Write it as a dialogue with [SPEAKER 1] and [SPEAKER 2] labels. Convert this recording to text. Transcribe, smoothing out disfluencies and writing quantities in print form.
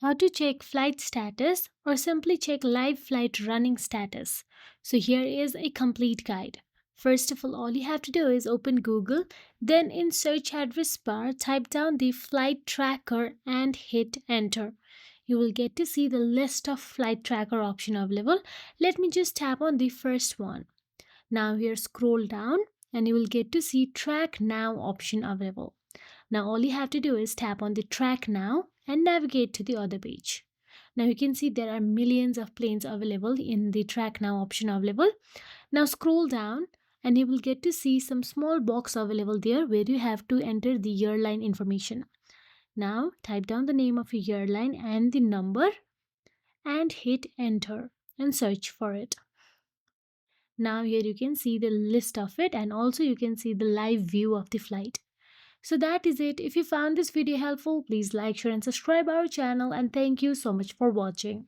[SPEAKER 1] How to check flight status or simply check live flight running status. So here is a complete guide. First of all you have to do is open Google, then in search address bar type down the flight tracker and hit enter. You will get to see the list of flight tracker option available. Let me just tap on the first one. Now here scroll down and you will get to see track now option available. Now all you have to do is tap on the track now and navigate to the other page. Now you can see there are millions of planes available in the track now option available. Now scroll down and you will get to see some small box available there where you have to enter the airline information. Now type down the name of your airline and the number and hit enter and search for it. Now here you can see the list of it and also you can see the live view of the flight. So that is it. If you found this video helpful, please like, share and subscribe our channel and thank you so much for watching.